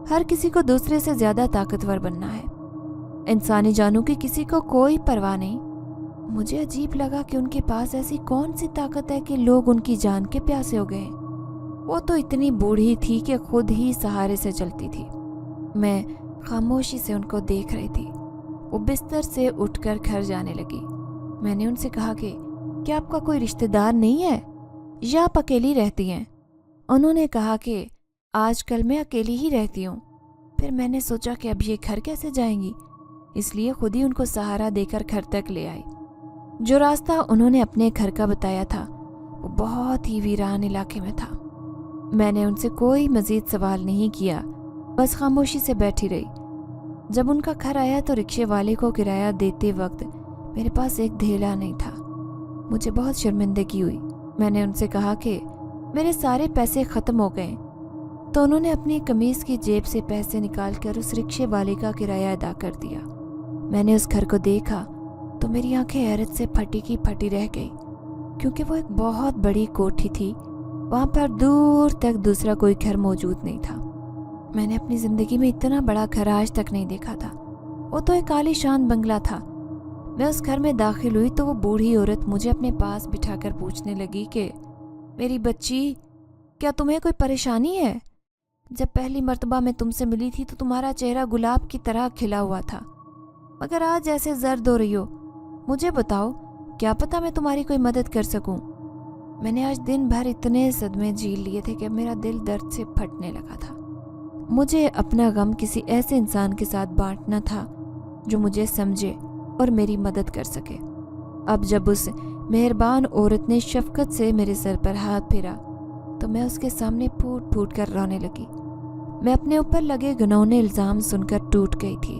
हर किसी को दूसरे से ज़्यादा ताकतवर बनना है। इंसानी जानों की किसी को कोई परवाह नहीं। मुझे अजीब लगा कि उनके पास ऐसी कौन सी ताकत है कि लोग उनकी जान के प्यासे हो गए। वो तो इतनी बूढ़ी थी कि खुद ही सहारे से चलती थी। मैं खामोशी से उनको देख रही थी। वो बिस्तर से उठकर घर जाने लगी। मैंने उनसे कहा कि क्या आपका कोई रिश्तेदार नहीं है या आप अकेली रहती हैं? उन्होंने कहा कि आजकल मैं अकेली ही रहती हूँ। फिर मैंने सोचा कि अब ये घर कैसे जाएंगी, इसलिए खुद ही उनको सहारा देकर घर तक ले आई। जो रास्ता उन्होंने अपने घर का बताया था वो बहुत ही वीरान इलाके में था। मैंने उनसे कोई मज़ीद सवाल नहीं किया, बस खामोशी से बैठी रही। जब उनका घर आया तो रिक्शे वाले को किराया देते वक्त मेरे पास एक धेला नहीं था। मुझे बहुत शर्मिंदगी हुई। मैंने उनसे कहा कि मेरे सारे पैसे ख़त्म हो गए। तो उन्होंने अपनी कमीज़ की जेब से पैसे निकालकर उस रिक्शे वाले का किराया अदा कर दिया। मैंने उस घर को देखा तो मेरी आंखें हैरत से फटी की फटी रह गई, क्योंकि वो एक बहुत बड़ी कोठी थी। वहाँ पर दूर तक दूसरा कोई घर मौजूद नहीं था। मैंने अपनी ज़िंदगी में इतना बड़ा घर आज तक नहीं देखा था। वो तो एक आलीशान बंगला था। मैं उस घर में दाखिल हुई तो वो बूढ़ी औरत मुझे अपने पास बिठाकर पूछने लगी कि मेरी बच्ची, क्या तुम्हें कोई परेशानी है? जब पहली मर्तबा मैं तुमसे मिली थी तो तुम्हारा चेहरा गुलाब की तरह खिला हुआ था, मगर आज ऐसे जर्द हो रही हो। मुझे बताओ, क्या पता मैं तुम्हारी कोई मदद कर सकूं। मैंने आज दिन भर इतने सदमे झेल लिए थे कि मेरा दिल दर्द से फटने लगा था। मुझे अपना गम किसी ऐसे इंसान के साथ बांटना था जो मुझे समझे और मेरी मदद कर सके। अब जब उस मेहरबान औरत ने शफकत से मेरे सर पर हाथ फेरा तो मैं उसके सामने फूट फूट कर रोने लगी। मैं अपने ऊपर लगे घिनौने इल्ज़ाम सुनकर टूट गई थी,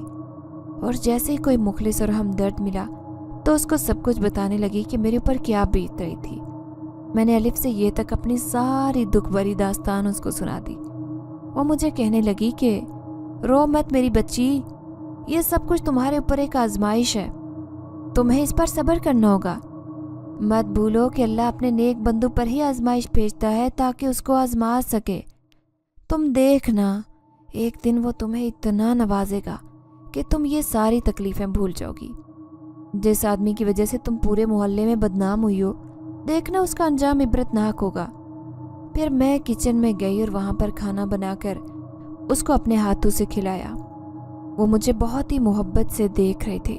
और जैसे ही कोई मुखलिस और हमदर्द मिला तो उसको सब कुछ बताने लगी कि मेरे ऊपर क्या बीत रही थी। मैंने अलिफ से ये तक अपनी सारी दुख भरी दास्तान उसको सुना दी। वो मुझे कहने लगी कि रो मत मेरी बच्ची, ये सब कुछ तुम्हारे ऊपर एक आजमाइश है, तुम्हें इस पर सब्र करना होगा। मत भूलो कि अल्लाह अपने नेक बंदों पर ही आजमाइश भेजता है ताकि उसको आजमा सके। तुम देखना, एक दिन वो तुम्हें इतना नवाजेगा कि तुम ये सारी तकलीफ़ें भूल जाओगी। जिस आदमी की वजह से तुम पूरे मोहल्ले में बदनाम हुई हो, देखना उसका अंजाम इबरतनाक होगा। फिर मैं किचन में गई और वहाँ पर खाना बनाकर उसको अपने हाथों से खिलाया। वो मुझे बहुत ही मोहब्बत से देख रहे थे।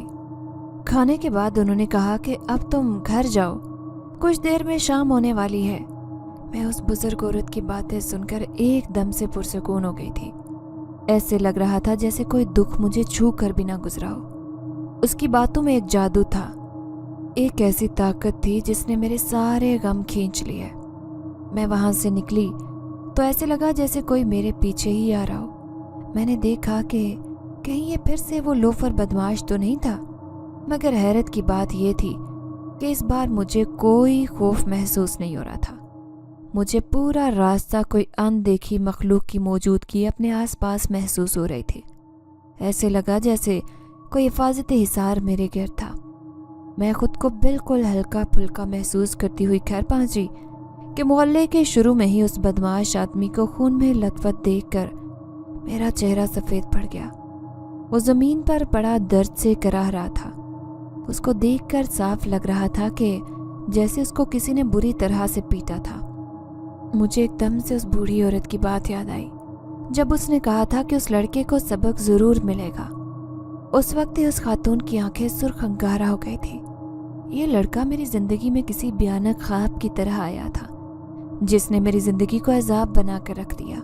खाने के बाद उन्होंने कहा कि अब तुम घर जाओ, कुछ देर में शाम होने वाली है। मैं उस बुजुर्ग औरत की बातें सुनकर एकदम से पुरसुकून हो गई थी। ऐसे लग रहा था जैसे कोई दुख मुझे छू कर भी ना गुजरा हो। उसकी बातों में एक जादू था, एक ऐसी ताकत थी जिसने मेरे सारे गम खींच लिए। मैं वहाँ से निकली तो ऐसे लगा जैसे कोई मेरे पीछे ही आ रहा हो। मैंने देखा कि कहीं ये फिर से वो लोफर बदमाश तो नहीं था, मगर हैरत की बात ये थी कि इस बार मुझे कोई खौफ महसूस नहीं हो रहा था। मुझे पूरा रास्ता कोई अनदेखी मखलूक की मौजूदगी अपने आसपास महसूस हो रही थी। ऐसे लगा जैसे कोई हिफाजती हिसार मेरे गिर्द था। मैं खुद को बिल्कुल हल्का फुल्का महसूस करती हुई घर पहुंची कि मोहल्ले के शुरू में ही उस बदमाश आदमी को खून में लथपथ देखकर मेरा चेहरा सफ़ेद पड़ गया। वो ज़मीन पर पड़ा दर्द से कराह रहा था। उसको देखकर साफ लग रहा था कि जैसे उसको किसी ने बुरी तरह से पीटा था। मुझे एकदम से उस बूढ़ी औरत की बात याद आई जब उसने कहा था कि उस लड़के को सबक ज़रूर मिलेगा। उस वक्त ही उस खातून की आंखें सुर्ख अंगारा हो गई थी। ये लड़का मेरी ज़िंदगी में किसी भयानक ख्वाब की तरह आया था जिसने मेरी ज़िंदगी को अजाब बना कर रख दिया।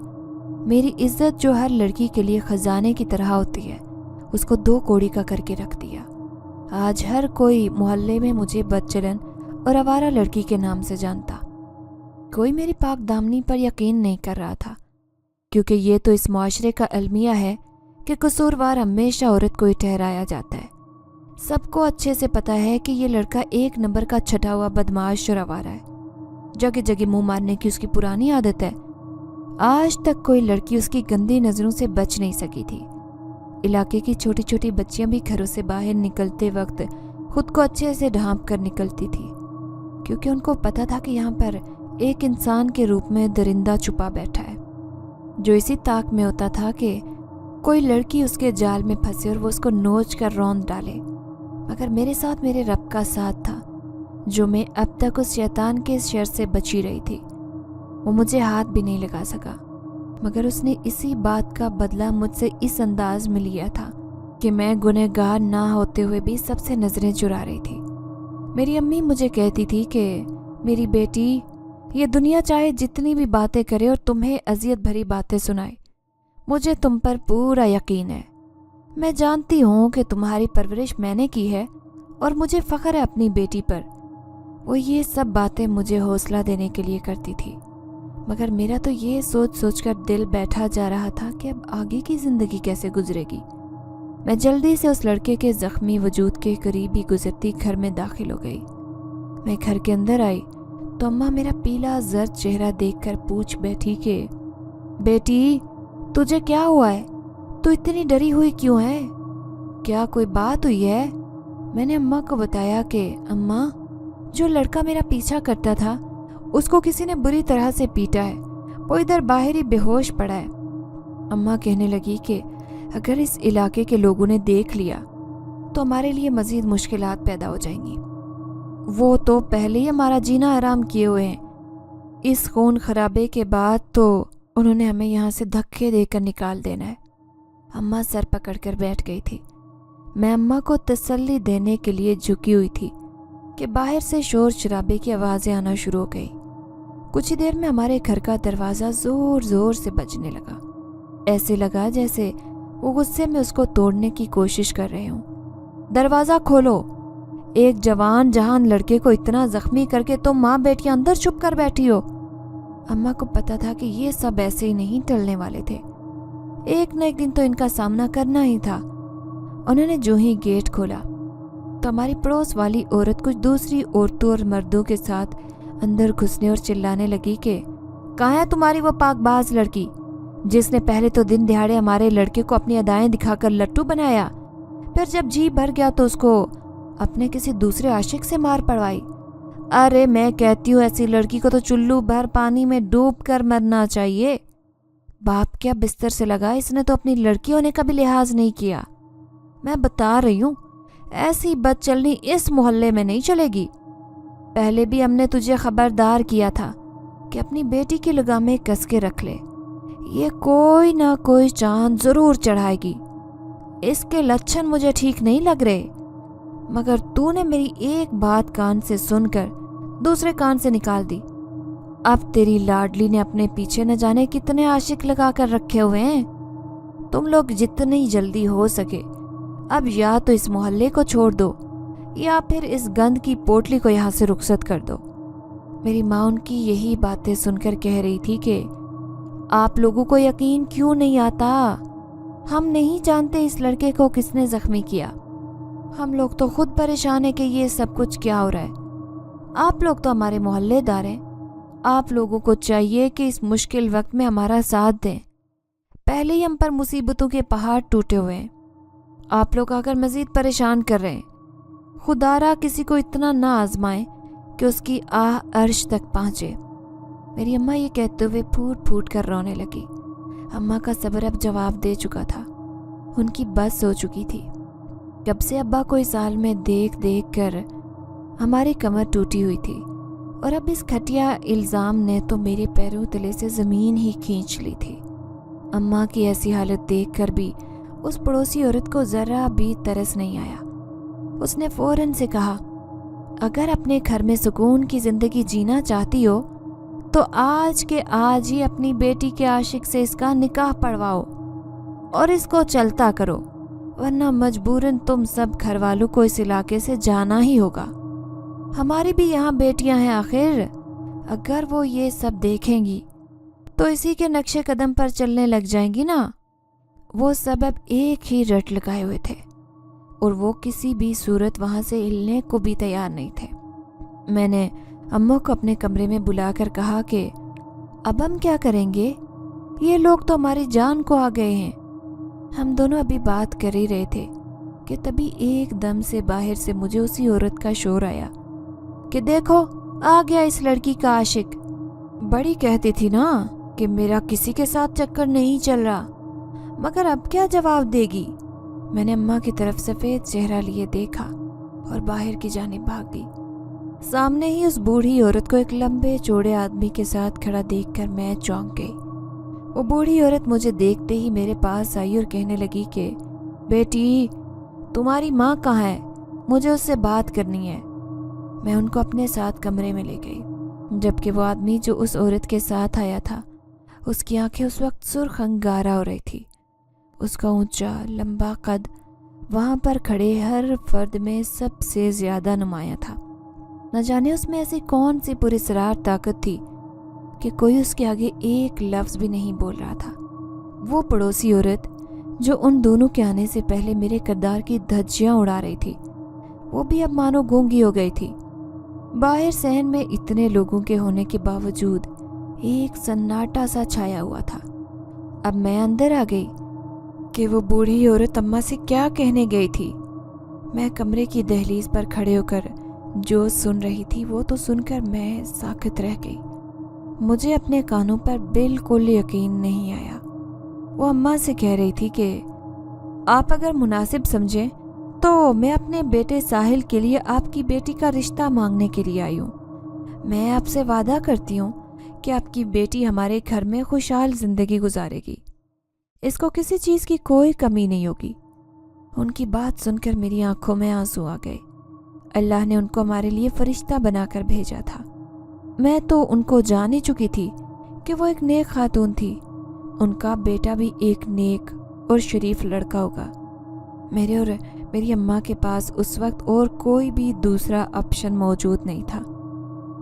मेरी इज्जत जो हर लड़की के लिए ख़जाने की तरह होती है, उसको दो कौड़ी का करके रख दिया। आज हर कोई मोहल्ले में मुझे बदचलन और आवारा लड़की के नाम से जानता। कोई मेरी पाक दामनी पर यकीन नहीं कर रहा था, क्योंकि ये तो इस मुआशरे का अलमिया है कि कसूरवार हमेशा औरत को ही ठहराया जाता है। सबको अच्छे से पता है कि ये लड़का एक नंबर का छटा हुआ बदमाश और आवारा है। जगह जगह मुंह मारने की उसकी पुरानी आदत है। आज तक कोई लड़की उसकी गंदी नज़रों से बच नहीं सकी थी। इलाके की छोटी छोटी बच्चियां भी घरों से बाहर निकलते वक्त खुद को अच्छे से ढांप कर निकलती थी, क्योंकि उनको पता था कि यहाँ पर एक इंसान के रूप में दरिंदा छुपा बैठा है जो इसी ताक में होता था कि कोई लड़की उसके जाल में फंसे और वो उसको नोच कर रौंद डाले। मगर मेरे साथ मेरे रब का साथ था, जो मैं अब तक उस शैतान के शर से बची रही थी। वो मुझे हाथ भी नहीं लगा सका, मगर उसने इसी बात का बदला मुझसे इस अंदाज में लिया था कि मैं गुनहगार ना होते हुए भी सबसे नज़रें चुरा रही थी। मेरी अम्मी मुझे कहती थी कि मेरी बेटी, ये दुनिया चाहे जितनी भी बातें करे और तुम्हें अजियत भरी बातें सुनाए, मुझे तुम पर पूरा यकीन है। मैं जानती हूँ कि तुम्हारी परवरिश मैंने की है और मुझे फ़ख्र है अपनी बेटी पर। वो ये सब बातें मुझे हौसला देने के लिए करती थी, मगर मेरा तो ये सोच सोच कर दिल बैठा जा रहा था कि अब आगे की ज़िंदगी कैसे गुजरेगी। मैं जल्दी से उस लड़के के ज़ख्मी वजूद के करीब ही गुजरती घर में दाखिल हो गई। मैं घर के अंदर आई तो अम्मा मेरा पीला जर्द चेहरा देखकर पूछ बैठी कि बेटी, तुझे क्या हुआ है? तू इतनी डरी हुई क्यों है? क्या कोई बात हुई है? मैंने अम्मा को बताया कि अम्मा, जो लड़का मेरा पीछा करता था उसको किसी ने बुरी तरह से पीटा है। वो इधर बाहर ही बेहोश पड़ा है। अम्मा कहने लगी कि अगर इस इलाके के लोगों ने देख लिया तो हमारे लिए मज़ीद मुश्किलात पैदा हो जाएंगी। वो तो पहले ही हमारा जीना आराम किए हुए हैं। इस खून खराबे के बाद तो उन्होंने हमें यहाँ से धक्के देकर निकाल देना है। अम्मा सर पकड़कर बैठ गई थी। मैं अम्मा को तसल्ली देने के लिए झुकी हुई थी कि बाहर से शोर शराबे की आवाज़ें आना शुरू हो गई। कुछ ही देर में हमारे घर का दरवाज़ा ज़ोर ज़ोर से बजने लगा। ऐसे लगा जैसे वो गुस्से में उसको तोड़ने की कोशिश कर रहे हों। दरवाज़ा खोलो। एक जवान जहान लड़के को इतना ज़ख्मी करके तुम माँ बेटी अंदर छुप कर बैठी हो। अम्मा को पता था कि ये सब ऐसे ही नहीं टलने वाले थे। एक न एक दिन तो इनका सामना करना ही था। उन्होंने जो ही गेट खोला तो हमारी पड़ोस वाली औरत कुछ दूसरी औरतों और मर्दों के साथ अंदर घुसने और चिल्लाने लगी कि कहाँ है तुम्हारी वो पाकबाज लड़की, जिसने पहले तो दिन दिहाड़े हमारे लड़के को अपनी अदाएं दिखाकर लट्टू बनाया, फिर जब जी भर गया तो उसको अपने किसी दूसरे आशिक से मार पड़वाई। अरे मैं कहती हूँ ऐसी लड़की को तो चुल्लू भर पानी में डूब कर मरना चाहिए। बाप क्या बिस्तर से लगा, इसने तो अपनी लड़की होने का भी लिहाज नहीं किया। मैं बता रही हूँ, ऐसी बदचलनी इस मोहल्ले में नहीं चलेगी। पहले भी हमने तुझे खबरदार किया था कि अपनी बेटी की लगामें कस के रख ले। ये कोई ना कोई चांद जरूर चढ़ाएगी। इसके लक्षण मुझे ठीक नहीं लग रहे, मगर तूने मेरी एक बात कान से सुनकर दूसरे कान से निकाल दी। अब तेरी लाडली ने अपने पीछे न जाने कितने आशिक लगा कर रखे हुए हैं। तुम लोग जितनी जल्दी हो सके अब या तो इस मोहल्ले को छोड़ दो या फिर इस गंद की पोटली को यहाँ से रुखसत कर दो। मेरी माँ उनकी यही बातें सुनकर कह रही थी कि آپ لوگوں کو یقین کیوں نہیں آتا؟ ہم نہیں جانتے اس لڑکے کو کس نے زخمی کیا۔ ہم لوگ تو خود پریشان ہیں کہ یہ سب کچھ کیا ہو رہا ہے۔ آپ لوگ تو ہمارے محلے دار ہیں۔ آپ لوگوں کو چاہیے کہ اس مشکل وقت میں ہمارا ساتھ دیں۔ پہلے ہی ہم پر مصیبتوں کے پہاڑ ٹوٹے ہوئے ہیں، آپ لوگ آ کر مزید پریشان کر رہے ہیں۔ خدا را کسی کو اتنا نہ آزمائے کہ اس کی آہ عرش تک پہنچے۔ میری اماں یہ کہتے ہوئے پھوٹ پھوٹ کر رونے لگی۔ اماں کا صبر اب جواب دے چکا تھا، ان کی بس ہو چکی تھی۔ کب سے ابا کو اس حال میں دیکھ دیکھ کر ہماری کمر ٹوٹی ہوئی تھی، اور اب اس گھٹیا الزام نے تو میرے پیروں تلے سے زمین ہی کھینچ لی تھی۔ اماں کی ایسی حالت دیکھ کر بھی اس پڑوسی عورت کو ذرا بھی ترس نہیں آیا۔ اس نے فوراً سے کہا، اگر اپنے گھر میں سکون کی زندگی جینا چاہتی ہو تو آج کے آج ہی اپنی بیٹی کے عاشق سے اس کا نکاح پڑھواؤ اور اس کو چلتا کرو، ورنہ مجبوراً تم سب گھر والوں کو اس علاقے سے جانا ہی ہوگا۔ ہماری بھی یہاں بیٹیاں ہیں آخر، اگر وہ یہ سب دیکھیں گی تو اسی کے نقش قدم پر چلنے لگ جائیں گی نا۔ وہ سب اب ایک ہی رٹ لگائے ہوئے تھے اور وہ کسی بھی صورت وہاں سے ہلنے کو بھی تیار نہیں تھے۔ میں نے اماں کو اپنے کمرے میں بلا کر کہا کہ اب ہم کیا کریں گے؟ یہ لوگ تو ہماری جان کو آ گئے ہیں۔ ہم دونوں ابھی بات کر ہی رہے تھے کہ تبھی ایک دم سے باہر سے مجھے اسی عورت کا شور آیا کہ دیکھو آ گیا اس لڑکی کا عاشق۔ بڑی کہتی تھی نا کہ میرا کسی کے ساتھ چکر نہیں چل رہا، مگر اب کیا جواب دے گی؟ میں نے اماں کی طرف سفید چہرہ لیے دیکھا اور باہر کی جانب بھاگ گئی۔ سامنے ہی اس بوڑھی عورت کو ایک لمبے چوڑے آدمی کے ساتھ کھڑا دیکھ کر میں چونک گئی۔ وہ بوڑھی عورت مجھے دیکھتے ہی میرے پاس آئی اور کہنے لگی کہ بیٹی تمہاری ماں کہاں ہے؟ مجھے اس سے بات کرنی ہے۔ میں ان کو اپنے ساتھ کمرے میں لے گئی، جبکہ وہ آدمی جو اس عورت کے ساتھ آیا تھا اس کی آنکھیں اس وقت سرخ انگارہ ہو رہی تھی۔ اس کا اونچا لمبا قد وہاں پر کھڑے ہر فرد میں سب سے زیادہ نمایاں تھا۔ نہ جانے اس میں ایسی کون سی پراسرار طاقت تھی کہ کوئی اس کے آگے ایک لفظ بھی نہیں بول رہا تھا۔ وہ پڑوسی عورت جو ان دونوں کے آنے سے پہلے میرے کردار کی دھجیاں اڑا رہی تھی، وہ بھی اب مانو گونگی ہو گئی تھی۔ باہر صحن میں اتنے لوگوں کے ہونے کے باوجود ایک سناٹا سا چھایا ہوا تھا۔ اب میں اندر آ گئی کہ وہ بوڑھی عورت اماں سے کیا کہنے گئی تھی۔ میں کمرے کی دہلیز پر کھڑے ہو کر جو سن رہی تھی وہ تو سن کر میں ساکت رہ گئی۔ مجھے اپنے کانوں پر بالکل یقین نہیں آیا۔ وہ اماں سے کہہ رہی تھی کہ آپ اگر مناسب سمجھیں تو میں اپنے بیٹے ساحل کے لیے آپ کی بیٹی کا رشتہ مانگنے کے لیے آئی ہوں۔ میں آپ سے وعدہ کرتی ہوں کہ آپ کی بیٹی ہمارے گھر میں خوشحال زندگی گزارے گی، اس کو کسی چیز کی کوئی کمی نہیں ہوگی۔ ان کی بات سن کر میری آنکھوں میں آنسو آ گئے۔ اللہ نے ان کو ہمارے لیے فرشتہ بنا کر بھیجا تھا۔ میں تو ان کو جان ہی چکی تھی کہ وہ ایک نیک خاتون تھی، ان کا بیٹا بھی ایک نیک اور شریف لڑکا ہوگا۔ میرے اور میری اماں کے پاس اس وقت اور کوئی بھی دوسرا آپشن موجود نہیں تھا۔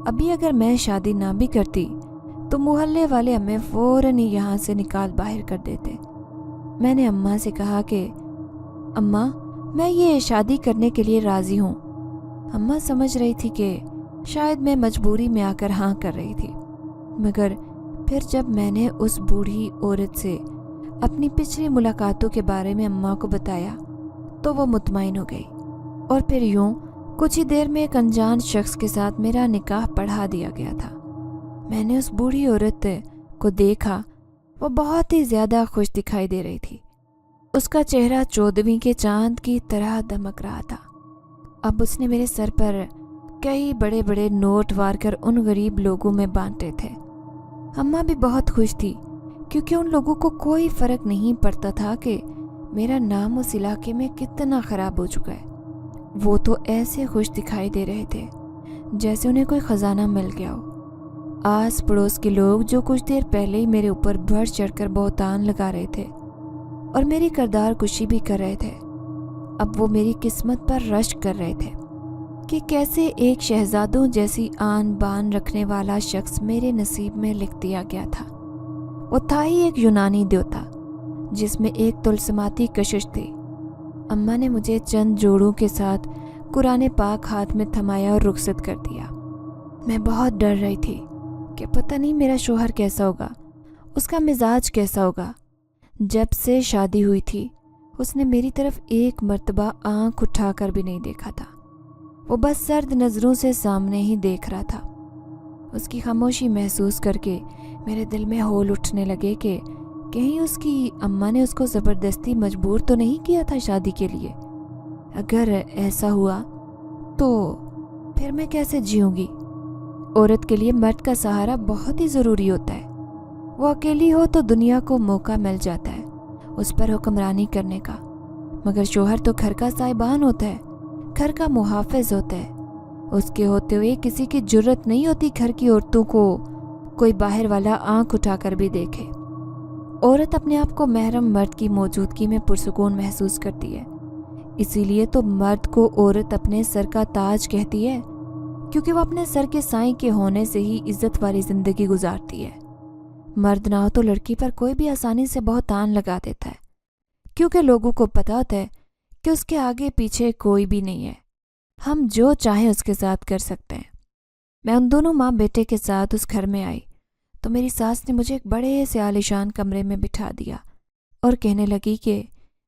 ابھی اگر میں شادی نہ بھی کرتی تو محلے والے ہمیں فوراً ہی یہاں سے نکال باہر کر دیتے۔ میں نے اماں سے کہا کہ اماں میں یہ شادی کرنے کے لیے راضی ہوں۔ اماں سمجھ رہی تھی کہ شاید میں مجبوری میں آ کر ہاں کر رہی تھی، مگر پھر جب میں نے اس بوڑھی عورت سے اپنی پچھلی ملاقاتوں کے بارے میں اماں کو بتایا تو وہ مطمئن ہو گئی، اور پھر یوں کچھ ہی دیر میں ایک انجان شخص کے ساتھ میرا نکاح پڑھا دیا گیا تھا۔ میں نے اس بوڑھی عورت کو دیکھا، وہ بہت ہی زیادہ خوش دکھائی دے رہی تھی۔ اس کا چہرہ 14ویں کے چاند کی طرح دمک رہا تھا۔ اب اس نے میرے سر پر کئی بڑے بڑے نوٹ وار کر ان غریب لوگوں میں بانٹے تھے۔ اماں بھی بہت خوش تھی، کیونکہ ان لوگوں کو کوئی فرق نہیں پڑتا تھا کہ میرا نام اس علاقے میں کتنا خراب ہو چکا ہے۔ وہ تو ایسے خوش دکھائی دے رہے تھے جیسے انہیں کوئی خزانہ مل گیا ہو۔ آس پڑوس کے لوگ جو کچھ دیر پہلے ہی میرے اوپر بڑھ چڑھ کر بہتان لگا رہے تھے اور میری کردار کشی بھی کر رہے تھے، اب وہ میری قسمت پر رشک کر رہے تھے کہ کیسے ایک شہزادوں جیسی آن بان رکھنے والا شخص میرے نصیب میں لکھ دیا گیا تھا۔ वो था ही एक यूनानी देवता जिसमें एक तुलसमाती कशिश थी। अम्मा ने मुझे चंद जोड़ों के साथ कुरान पाक हाथ में थमाया और रुखसत कर दिया। मैं बहुत डर रही थी कि पता नहीं मेरा शोहर कैसा होगा, उसका मिजाज कैसा होगा। जब से शादी हुई थी उसने मेरी तरफ एक मर्तबा आंख उठाकर भी नहीं देखा था। वो बस सर्द नज़रों से सामने ही देख रहा था। उसकी खामोशी महसूस करके मेरे दिल में होल उठने लगे कि कहीं उसकी अम्मा ने उसको ज़बरदस्ती मजबूर तो नहीं किया था शादी के लिए। अगर ऐसा हुआ तो फिर मैं कैसे जीऊँगी। औरत के लिए मर्द का सहारा बहुत ही ज़रूरी होता है। वो अकेली हो तो दुनिया को मौका मिल जाता है उस पर हुक्मरानी करने का, मगर शोहर तो घर का साहिबान होता है, घर का मुहाफिज होता है। उसके होते हुए किसी की जुर्रत नहीं होती घर की औरतों को कोई बाहर वाला आंख उठाकर भी देखे। औरत अपने आप को महरम मर्द की मौजूदगी में पुरसुकून महसूस करती है। इसीलिए तो मर्द को औरत अपने सर का ताज कहती है, क्योंकि वो अपने सर के साईं के होने से ही इज्जत वाली जिंदगी गुजारती है। मर्द ना हो तो लड़की पर कोई भी आसानी से बहुत तान लगा देता है, क्योंकि लोगों को पता होता है कि उसके आगे पीछे कोई भी नहीं है, हम जो चाहें उसके साथ कर सकते हैं। मैं उन दोनों माँ बेटे के साथ उस घर में आई तो मेरी सास ने मुझे एक बड़े से आलीशान कमरे में बिठा दिया और कहने लगी कि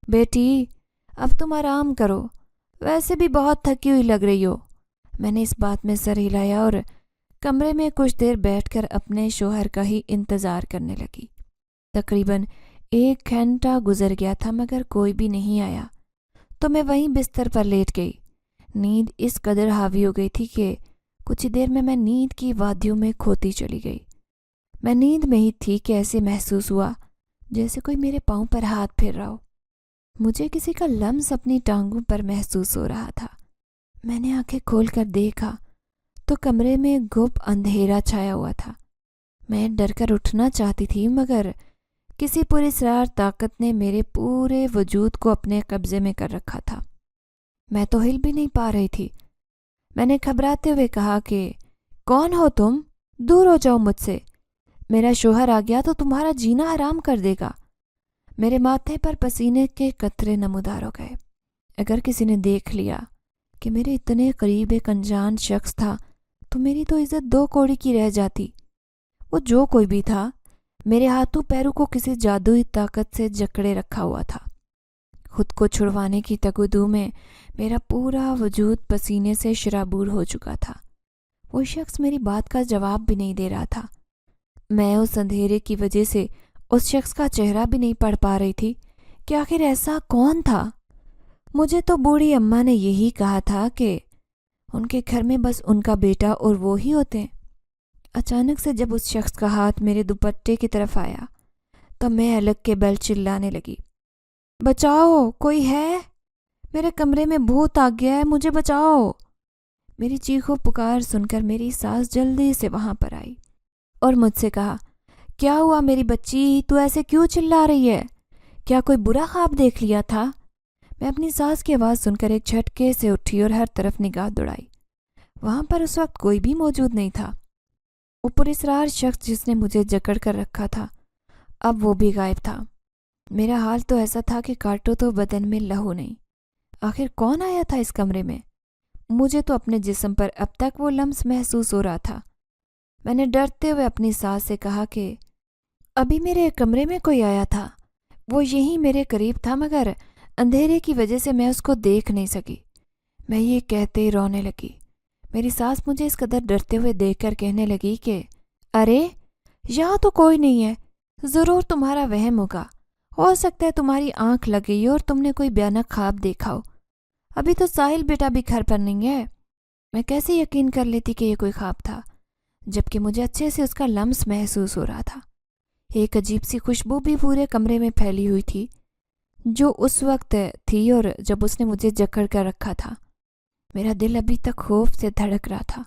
बेटी अब तुम आराम करो, वैसे भी बहुत थकी हुई लग रही हो। मैंने इस बात में सर हिलाया और कमरे में कुछ देर बैठकर अपने शोहर का ही इंतज़ार करने लगी। तकरीबन 1 घंटा गुजर गया था मगर कोई भी नहीं आया, तो मैं वहीं बिस्तर पर लेट गई। नींद इस कदर हावी हो गई थी कि कुछ ही देर में मैं नींद की वादियों में खोती चली गई। मैं नींद में ही थी कि ऐसे महसूस हुआ जैसे कोई मेरे पाँव पर हाथ फेर रहा हो। मुझे किसी का लम्स अपनी टांगों पर महसूस हो रहा था। मैंने आंखें खोलकर देखा तो कमरे में गुप अंधेरा छाया हुआ था। मैं डर कर उठना चाहती थी मगर किसी पुरस्रार ताकत ने मेरे पूरे वजूद को अपने कब्जे में कर रखा था। मैं तो हिल भी नहीं पा रही थी। मैंने घबराते हुए कहा कि कौन हो तुम, दूर हो जाओ मुझसे, मेरा शोहर आ गया तो तुम्हारा जीना हराम कर देगा। मेरे माथे पर पसीने के कतरे नमूदार हो गए। अगर किसी ने देख लिया कि मेरे इतने करीब एक अनजान शख्स था तो मेरी तो इज्जत 2 कौड़ी की रह जाती। वो जो कोई भी था मेरे हाथों पैरों को किसी जादुई ताकत से जकड़े रखा हुआ था। खुद को छुड़वाने की तगदू में मेरा पूरा वजूद पसीने से शराबूर हो चुका था। वो शख्स मेरी बात का जवाब भी नहीं दे रहा था। मैं उस अंधेरे की वजह से उस शख्स का चेहरा भी नहीं पढ़ पा रही थी कि आखिर ऐसा कौन था। मुझे तो बूढ़ी अम्मा ने यही कहा था कि उनके घर में बस उनका बेटा और वो ही होते हैं। अचानक से जब उस शख्स का हाथ मेरे दुपट्टे की तरफ आया तो मैं अलग के बल चिल्लाने लगी, बचाओ, कोई है, मेरे कमरे में भूत आ गया है, मुझे बचाओ। मेरी चीखों पुकार सुनकर मेरी सास जल्दी से वहां पर आई और मुझसे कहा, क्या हुआ मेरी बच्ची, तू ऐसे क्यों चिल्ला रही है, क्या कोई बुरा ख्वाब देख लिया था। मैं अपनी सास की आवाज़ सुनकर एक झटके से उठी और हर तरफ निगाह दौड़ाई। वहां पर उस वक्त कोई भी मौजूद नहीं था। वो पुरस्रार शख्स जिसने मुझे जकड़ कर रखा था अब वो भी गायब था। मेरा हाल तो ऐसा था कि काटो तो बदन में लहू नहीं। आखिर कौन आया था इस कमरे में। मुझे तो अपने जिस्म पर अब तक वो लम्स महसूस हो रहा था। मैंने डरते हुए अपनी सास से कहा कि अभी मेरे कमरे में कोई आया था, वो यहीं मेरे करीब था मगर अंधेरे की वजह से मैं उसको देख नहीं सकी। मैं ये कहते ही रोने लगी। मेरी सास मुझे इस कदर डरते हुए देखकर कहने लगी कि अरे यहाँ तो कोई नहीं है, ज़रूर तुम्हारा वहम होगा, हो सकता है तुम्हारी आंख लग गई हो और तुमने कोई भयानक ख्वाब देखा हो। अभी तो साहिल बेटा भी घर पर नहीं है। मैं कैसे यकीन कर लेती कि ये कोई ख्वाब था, जबकि मुझे अच्छे से उसका लम्स महसूस हो रहा था। एक अजीब सी खुशबू भी पूरे कमरे में फैली हुई थी जो उस वक्त थी और जब उसने मुझे जकड़ कर रखा था। मेरा दिल अभी तक खौफ से धड़क रहा था।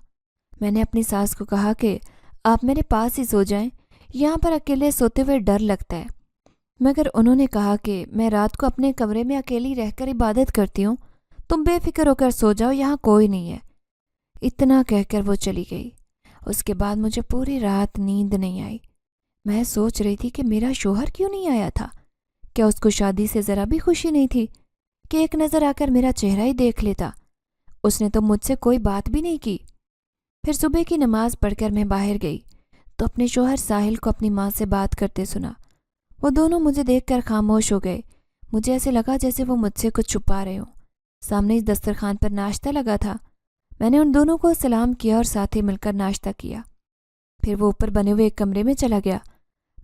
मैंने अपनी सास को कहा कि आप मेरे पास ही सो जाएं, यहाँ पर अकेले सोते हुए डर लगता है। मगर उन्होंने कहा कि मैं रात को अपने कमरे में अकेली रहकर इबादत करती हूँ, तुम बेफिक्र होकर सो जाओ, यहाँ कोई नहीं है। इतना कहकर वो चली गई। उसके बाद मुझे पूरी रात नींद नहीं आई। میں سوچ رہی تھی کہ میرا شوہر کیوں نہیں آیا تھا؟ کیا اس کو شادی سے ذرا بھی خوشی نہیں تھی کہ ایک نظر آ کر میرا چہرہ ہی دیکھ لیتا؟ اس نے تو مجھ سے کوئی بات بھی نہیں کی۔ پھر صبح کی نماز پڑھ کر میں باہر گئی تو اپنے شوہر ساحل کو اپنی ماں سے بات کرتے سنا۔ وہ دونوں مجھے دیکھ کر خاموش ہو گئے۔ مجھے ایسے لگا جیسے وہ مجھ سے کچھ چھپا رہے ہوں۔ سامنے اس دسترخوان پر ناشتہ لگا تھا۔ میں نے ان دونوں کو سلام کیا اور ساتھ ہی مل کر ناشتہ کیا۔ پھر وہ اوپر بنے ہوئے ایک کمرے میں چلا گیا۔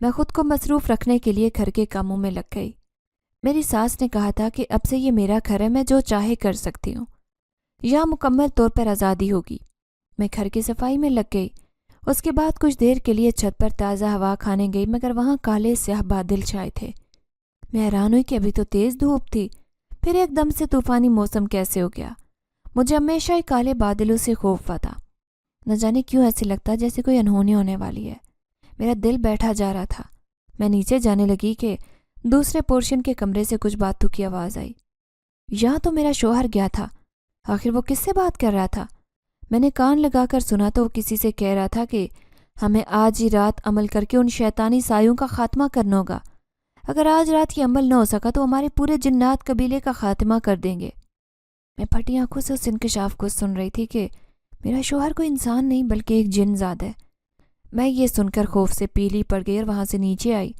میں خود کو مصروف رکھنے کے لیے گھر کے کاموں میں لگ گئی۔ میری ساس نے کہا تھا کہ اب سے یہ میرا گھر ہے، میں جو چاہے کر سکتی ہوں، یہاں مکمل طور پر آزادی ہوگی۔ میں گھر کی صفائی میں لگ گئی۔ اس کے بعد کچھ دیر کے لیے چھت پر تازہ ہوا کھانے گئی، مگر وہاں کالے سیاہ بادل چھائے تھے۔ میں حیران ہوئی کہ ابھی تو تیز دھوپ تھی، پھر ایک دم سے طوفانی موسم کیسے ہو گیا۔ مجھے ہمیشہ ہی کالے بادلوں سے خوف تھا۔ نہ جانے کیوں ایسے لگتا جیسے کوئی انہونی ہونے والی ہے۔ میرا دل بیٹھا جا رہا تھا۔ میں نیچے جانے لگی کہ دوسرے پورشن کے کمرے سے کچھ باتوں کی آواز آئی۔ یہاں تو میرا شوہر گیا تھا۔ آخر وہ کس سے بات کر رہا تھا؟ میں نے کان لگا کر سنا تو وہ کسی سے کہہ رہا تھا کہ ہمیں آج ہی رات عمل کر کے ان شیطانی سایوں کا خاتمہ کرنا ہوگا۔ اگر آج رات یہ عمل نہ ہو سکا تو ہمارے پورے جنات قبیلے کا خاتمہ کر دیں گے۔ میں پھٹی آنکھوں سے اس انکشاف کو سن رہی تھی کہ میرا شوہر کوئی انسان نہیں بلکہ ایک جن زاد ہے۔ میں یہ سن کر خوف سے پیلی پڑ گئی اور وہاں سے نیچے آئی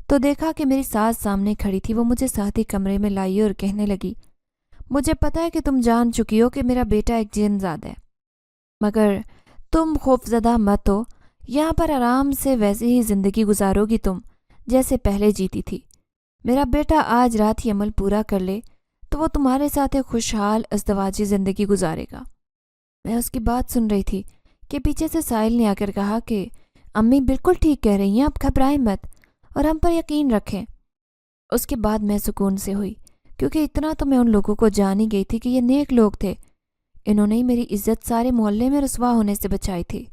تو دیکھا کہ میری ساس سامنے کھڑی تھی۔ وہ مجھے ساتھ ہی کمرے میں لائی اور کہنے لگی، مجھے پتہ ہے کہ تم جان چکی ہو کہ میرا بیٹا ایک جن زاد ہے، مگر تم خوفزدہ مت ہو۔ یہاں پر آرام سے ویسے ہی زندگی گزارو گی تم جیسے پہلے جیتی تھی۔ میرا بیٹا آج رات ہی عمل پورا کر لے تو وہ تمہارے ساتھ ایک خوشحال ازدواجی زندگی گزارے گا۔ میں اس کی بات سن رہی تھی کہ پیچھے سے ساحل نے آ کر کہا کہ امی بالکل ٹھیک کہہ رہی ہیں، آپ گھبرائیں مت اور ہم پر یقین رکھیں۔ اس کے بعد میں سکون سے ہوئی، کیونکہ اتنا تو میں ان لوگوں کو جان ہی گئی تھی کہ یہ نیک لوگ تھے۔ انہوں نے میری عزت سارے محلے میں رسوا ہونے سے بچائی تھی۔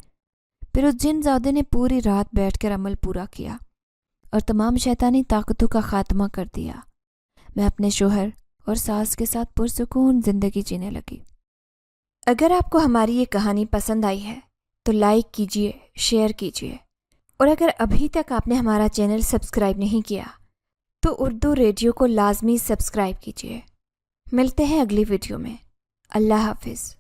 پھر اس جن زادے نے پوری رات بیٹھ کر عمل پورا کیا اور تمام شیطانی طاقتوں کا خاتمہ کر دیا۔ میں اپنے شوہر اور ساس کے ساتھ پرسکون زندگی جینے لگی۔ اگر آپ کو ہماری یہ کہانی پسند آئی ہے تو لائک کیجیے، شیئر کیجیے، اور اگر ابھی تک آپ نے ہمارا چینل سبسکرائب نہیں کیا تو اردو ریڈیو کو لازمی سبسکرائب کیجیے۔ ملتے ہیں اگلی ویڈیو میں۔ اللہ حافظ۔